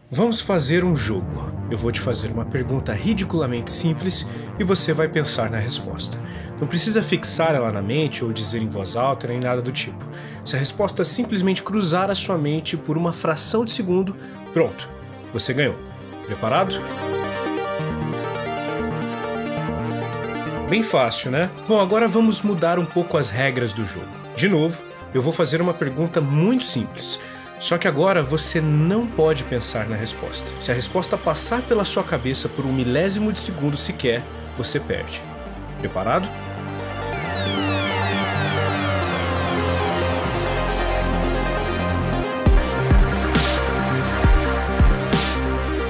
Vamos fazer um jogo. Eu vou te fazer uma pergunta ridiculamente simples e você vai pensar na resposta. Não precisa fixar ela na mente ou dizer em voz alta nem nada do tipo. Se a resposta simplesmente cruzar a sua mente por uma fração de segundo, pronto, você ganhou. Preparado? Bem fácil, né? Bom, agora vamos mudar um pouco as regras do jogo. De novo, eu vou fazer uma pergunta muito simples. Só que agora você não pode pensar na resposta. Se a resposta passar pela sua cabeça por um milésimo de segundo sequer, você perde. Preparado?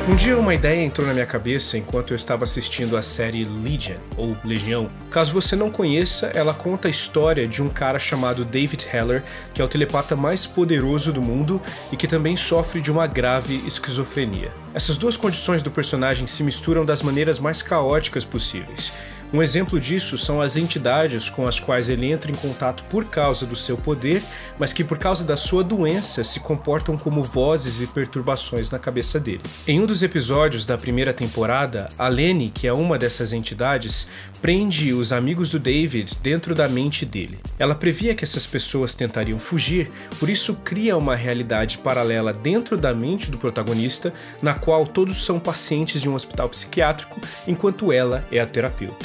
Um dia uma ideia entrou na minha cabeça enquanto eu estava assistindo a série Legion, ou Legião. Caso você não conheça, ela conta a história de um cara chamado David Haller, que é o telepata mais poderoso do mundo e que também sofre de uma grave esquizofrenia. Essas duas condições do personagem se misturam das maneiras mais caóticas possíveis. Um exemplo disso são as entidades com as quais ele entra em contato por causa do seu poder, mas que por causa da sua doença se comportam como vozes e perturbações na cabeça dele. Em um dos episódios da primeira temporada, a Lenny, que é uma dessas entidades, prende os amigos do David dentro da mente dele. Ela previa que essas pessoas tentariam fugir, por isso cria uma realidade paralela dentro da mente do protagonista, na qual todos são pacientes de um hospital psiquiátrico, enquanto ela é a terapeuta.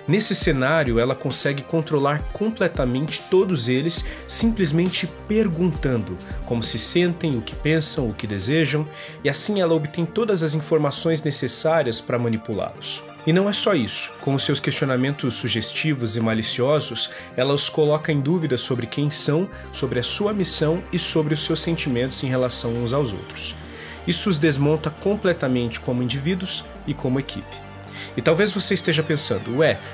Nesse cenário, ela consegue controlar completamente todos eles, simplesmente perguntando como se sentem, o que pensam, o que desejam, e assim ela obtém todas as informações necessárias para manipulá-los. E não é só isso, com os seus questionamentos sugestivos e maliciosos, ela os coloca em dúvida sobre quem são, sobre a sua missão e sobre os seus sentimentos em relação uns aos outros. Isso os desmonta completamente como indivíduos e como equipe. E talvez você esteja pensando,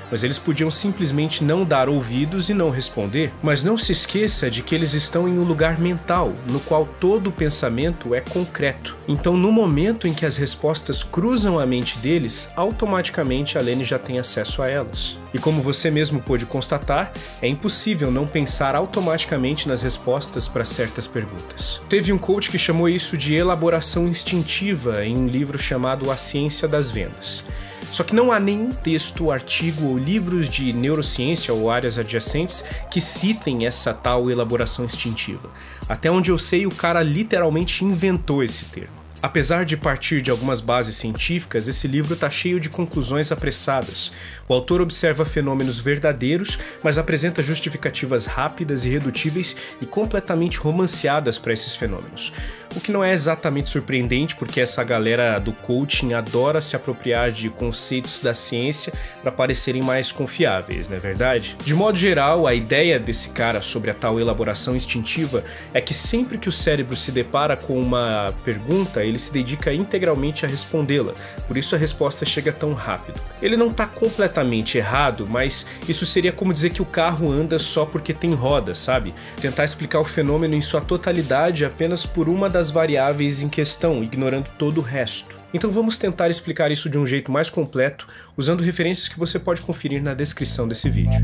mas eles podiam simplesmente não dar ouvidos e não responder? Mas não se esqueça de que eles estão em um lugar mental, no qual todo o pensamento é concreto. Então, no momento em que as respostas cruzam a mente deles, automaticamente a Lenny já tem acesso a elas. E como você mesmo pôde constatar, é impossível não pensar automaticamente nas respostas para certas perguntas. Teve um coach que chamou isso de elaboração instintiva em um livro chamado A Ciência das Vendas. Só que não há nenhum texto, artigo ou livros de neurociência ou áreas adjacentes que citem essa tal elaboração instintiva. Até onde eu sei, o cara literalmente inventou esse termo. Apesar de partir de algumas bases científicas, esse livro está cheio de conclusões apressadas. O autor observa fenômenos verdadeiros, mas apresenta justificativas rápidas e redutíveis e completamente romanceadas para esses fenômenos. O que não é exatamente surpreendente, porque essa galera do coaching adora se apropriar de conceitos da ciência para parecerem mais confiáveis, não é verdade? De modo geral, a ideia desse cara sobre a tal elaboração instintiva é que sempre que o cérebro se depara com uma pergunta, ele se dedica integralmente a respondê-la, por isso a resposta chega tão rápido. Ele não está completamente errado, mas isso seria como dizer que o carro anda só porque tem rodas, sabe? Tentar explicar o fenômeno em sua totalidade apenas por uma das variáveis em questão, ignorando todo o resto. Então vamos tentar explicar isso de um jeito mais completo, usando referências que você pode conferir na descrição desse vídeo.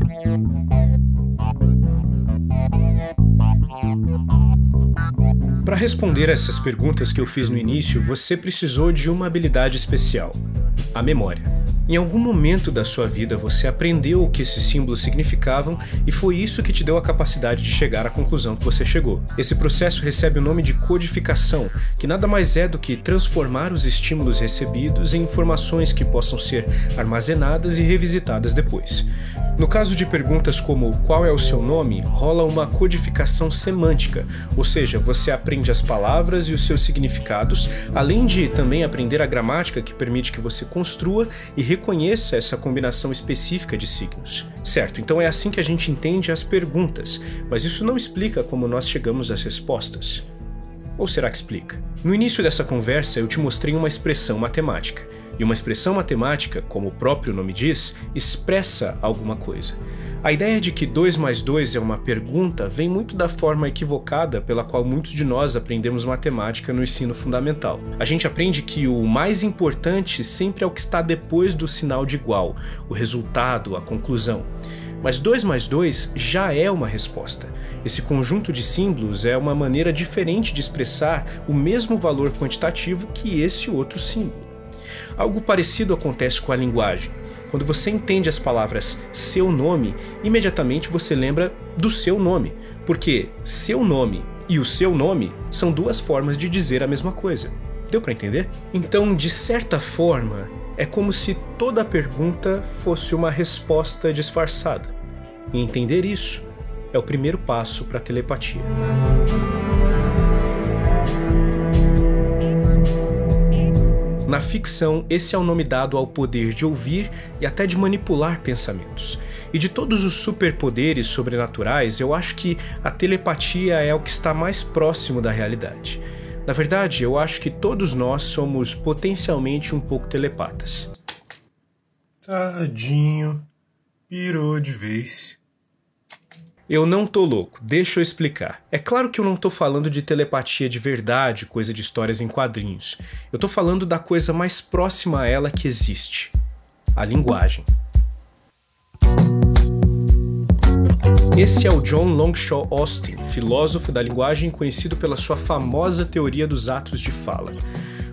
Para responder a essas perguntas que eu fiz no início, você precisou de uma habilidade especial: a memória. Em algum momento da sua vida você aprendeu o que esses símbolos significavam e foi isso que te deu a capacidade de chegar à conclusão que você chegou. Esse processo recebe o nome de codificação, que nada mais é do que transformar os estímulos recebidos em informações que possam ser armazenadas e revisitadas depois. No caso de perguntas como qual é o seu nome, rola uma codificação semântica, ou seja, você aprende as palavras e os seus significados, além de também aprender a gramática que permite que você construa e reconheça essa combinação específica de signos. Certo, então é assim que a gente entende as perguntas, mas isso não explica como nós chegamos às respostas. Ou será que explica? No início dessa conversa eu te mostrei uma expressão matemática. E uma expressão matemática, como o próprio nome diz, expressa alguma coisa. A ideia de que 2 mais 2 é uma pergunta vem muito da forma equivocada pela qual muitos de nós aprendemos matemática no ensino fundamental. A gente aprende que o mais importante sempre é o que está depois do sinal de igual, o resultado, a conclusão. Mas 2 mais 2 já é uma resposta. Esse conjunto de símbolos é uma maneira diferente de expressar o mesmo valor quantitativo que esse outro símbolo. Algo parecido acontece com a linguagem. Quando você entende as palavras seu nome, imediatamente você lembra do seu nome, porque seu nome e o seu nome são duas formas de dizer a mesma coisa. Deu para entender? Então, de certa forma, é como se toda pergunta fosse uma resposta disfarçada. E entender isso é o primeiro passo para a telepatia. Na ficção, esse é o nome dado ao poder de ouvir e até de manipular pensamentos. E de todos os superpoderes sobrenaturais, eu acho que a telepatia é o que está mais próximo da realidade. Na verdade, eu acho que todos nós somos potencialmente um pouco telepatas. Tadinho, pirou de vez. Eu não tô louco, deixa eu explicar. É claro que eu não tô falando de telepatia de verdade, coisa de histórias em quadrinhos. Eu tô falando da coisa mais próxima a ela que existe: a linguagem. Esse é o John Longshaw Austin, filósofo da linguagem conhecido pela sua famosa teoria dos atos de fala.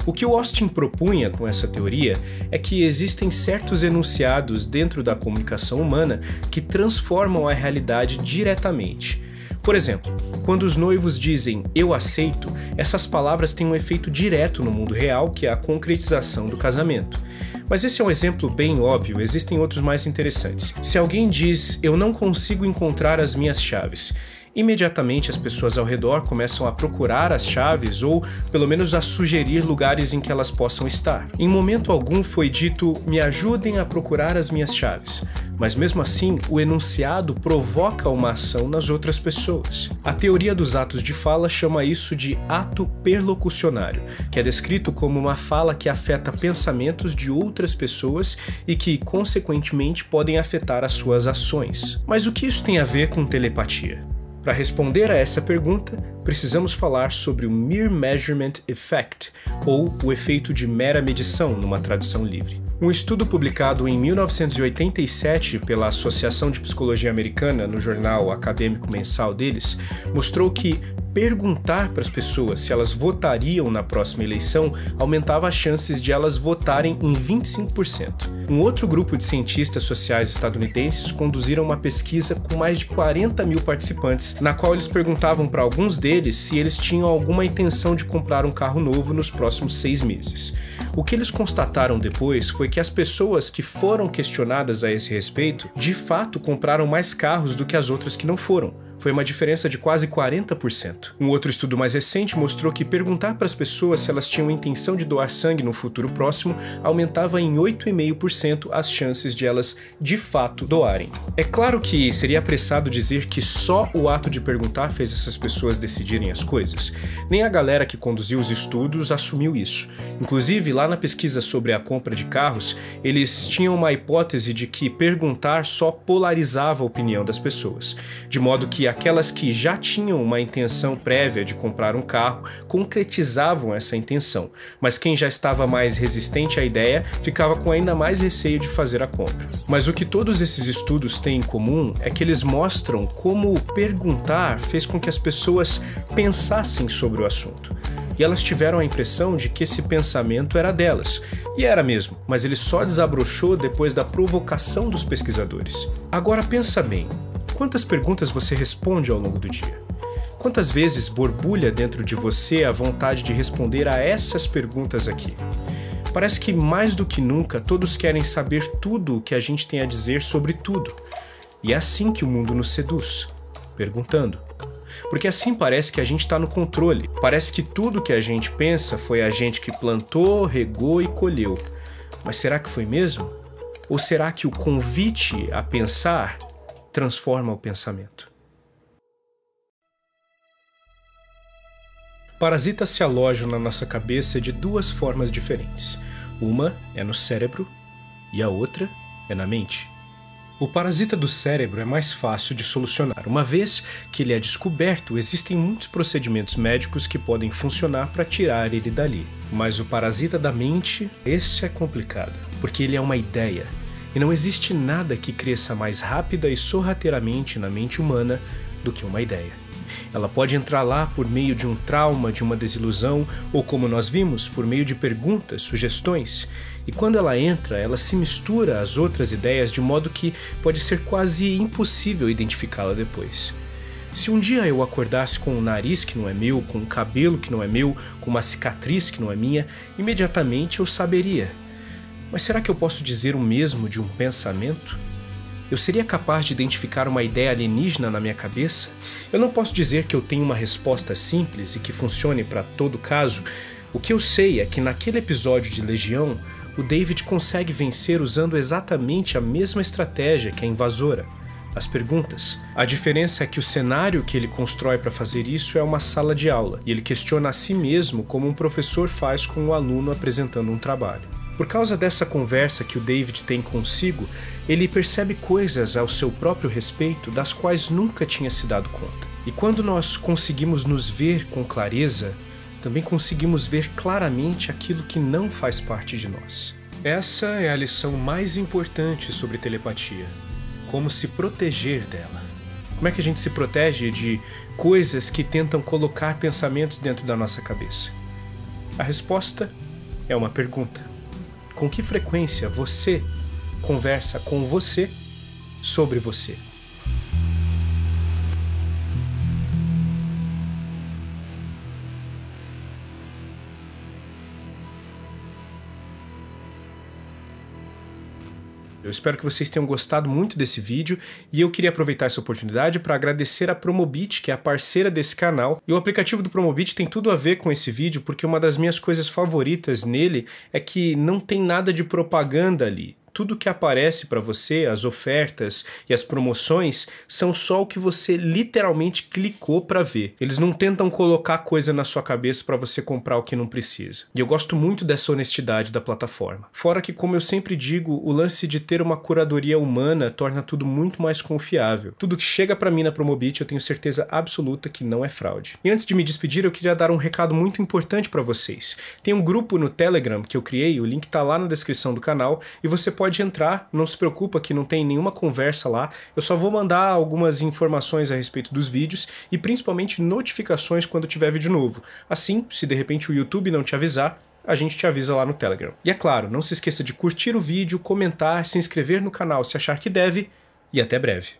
O que o Austin propunha com essa teoria é que existem certos enunciados dentro da comunicação humana que transformam a realidade diretamente. Por exemplo, quando os noivos dizem "eu aceito", essas palavras têm um efeito direto no mundo real, que é a concretização do casamento. Mas esse é um exemplo bem óbvio, existem outros mais interessantes. Se alguém diz "eu não consigo encontrar as minhas chaves", imediatamente as pessoas ao redor começam a procurar as chaves ou, pelo menos, a sugerir lugares em que elas possam estar. Em momento algum foi dito "me ajudem a procurar as minhas chaves", mas mesmo assim o enunciado provoca uma ação nas outras pessoas. A teoria dos atos de fala chama isso de ato perlocucionário, que é descrito como uma fala que afeta pensamentos de outras pessoas e que, consequentemente, podem afetar as suas ações. Mas o que isso tem a ver com telepatia? Para responder a essa pergunta, precisamos falar sobre o Mere Measurement Effect, ou o efeito de mera medição, numa tradução livre. Um estudo publicado em 1987 pela Associação de Psicologia Americana no jornal acadêmico mensal deles mostrou que perguntar para as pessoas se elas votariam na próxima eleição aumentava as chances de elas votarem em 25%. Um outro grupo de cientistas sociais estadunidenses conduziram uma pesquisa com mais de 40 mil participantes, na qual eles perguntavam para alguns deles se eles tinham alguma intenção de comprar um carro novo nos próximos 6 meses. O que eles constataram depois foi que as pessoas que foram questionadas a esse respeito, de fato compraram mais carros do que as outras que não foram. Foi uma diferença de quase 40%. Um outro estudo mais recente mostrou que perguntar para as pessoas se elas tinham intenção de doar sangue no futuro próximo aumentava em 8,5% as chances de elas de fato doarem. É claro que seria apressado dizer que só o ato de perguntar fez essas pessoas decidirem as coisas. Nem a galera que conduziu os estudos assumiu isso. Inclusive, lá na pesquisa sobre a compra de carros, eles tinham uma hipótese de que perguntar só polarizava a opinião das pessoas, de modo que aquelas que já tinham uma intenção prévia de comprar um carro concretizavam essa intenção, mas quem já estava mais resistente à ideia ficava com ainda mais receio de fazer a compra. Mas o que todos esses estudos têm em comum é que eles mostram como perguntar fez com que as pessoas pensassem sobre o assunto. E elas tiveram a impressão de que esse pensamento era delas. E era mesmo, mas ele só desabrochou depois da provocação dos pesquisadores. Agora pensa bem. Quantas perguntas você responde ao longo do dia? Quantas vezes borbulha dentro de você a vontade de responder a essas perguntas aqui? Parece que mais do que nunca todos querem saber tudo o que a gente tem a dizer sobre tudo. E é assim que o mundo nos seduz, perguntando. Porque assim parece que a gente está no controle. Parece que tudo que a gente pensa foi a gente que plantou, regou e colheu. Mas será que foi mesmo? Ou será que o convite a pensar transforma o pensamento? Parasitas se alojam na nossa cabeça de duas formas diferentes. Uma é no cérebro e a outra é na mente. O parasita do cérebro é mais fácil de solucionar. Uma vez que ele é descoberto, existem muitos procedimentos médicos que podem funcionar para tirar ele dali. Mas o parasita da mente, esse é complicado, porque ele é uma ideia. E não existe nada que cresça mais rápida e sorrateiramente na mente humana do que uma ideia. Ela pode entrar lá por meio de um trauma, de uma desilusão, ou como nós vimos, por meio de perguntas, sugestões. E quando ela entra, ela se mistura às outras ideias de modo que pode ser quase impossível identificá-la depois. Se um dia eu acordasse com um nariz que não é meu, com um cabelo que não é meu, com uma cicatriz que não é minha, imediatamente eu saberia. Mas será que eu posso dizer o mesmo de um pensamento? Eu seria capaz de identificar uma ideia alienígena na minha cabeça? Eu não posso dizer que eu tenho uma resposta simples e que funcione para todo caso. O que eu sei é que naquele episódio de Legião, o David consegue vencer usando exatamente a mesma estratégia que a invasora: as perguntas. A diferença é que o cenário que ele constrói para fazer isso é uma sala de aula, e ele questiona a si mesmo como um professor faz com um aluno apresentando um trabalho. Por causa dessa conversa que o David tem consigo, ele percebe coisas ao seu próprio respeito das quais nunca tinha se dado conta. E quando nós conseguimos nos ver com clareza, também conseguimos ver claramente aquilo que não faz parte de nós. Essa é a lição mais importante sobre telepatia: como se proteger dela. Como é que a gente se protege de coisas que tentam colocar pensamentos dentro da nossa cabeça? A resposta é uma pergunta. Com que frequência você conversa com você sobre você? Eu espero que vocês tenham gostado muito desse vídeo e eu queria aproveitar essa oportunidade para agradecer a Promobit, que é a parceira desse canal. E o aplicativo do Promobit tem tudo a ver com esse vídeo, porque uma das minhas coisas favoritas nele é que não tem nada de propaganda ali. Tudo que aparece para você, as ofertas e as promoções, são só o que você literalmente clicou para ver. Eles não tentam colocar coisa na sua cabeça para você comprar o que não precisa. E eu gosto muito dessa honestidade da plataforma. Fora que, como eu sempre digo, o lance de ter uma curadoria humana torna tudo muito mais confiável. Tudo que chega para mim na Promobit eu tenho certeza absoluta que não é fraude. E antes de me despedir, eu queria dar um recado muito importante para vocês. Tem um grupo no Telegram que eu criei, o link tá lá na descrição do canal, e você pode entrar, não se preocupa que não tem nenhuma conversa lá, eu só vou mandar algumas informações a respeito dos vídeos e principalmente notificações quando tiver vídeo novo. Assim, se de repente o YouTube não te avisar, a gente te avisa lá no Telegram. E é claro, não se esqueça de curtir o vídeo, comentar, se inscrever no canal se achar que deve, e até breve.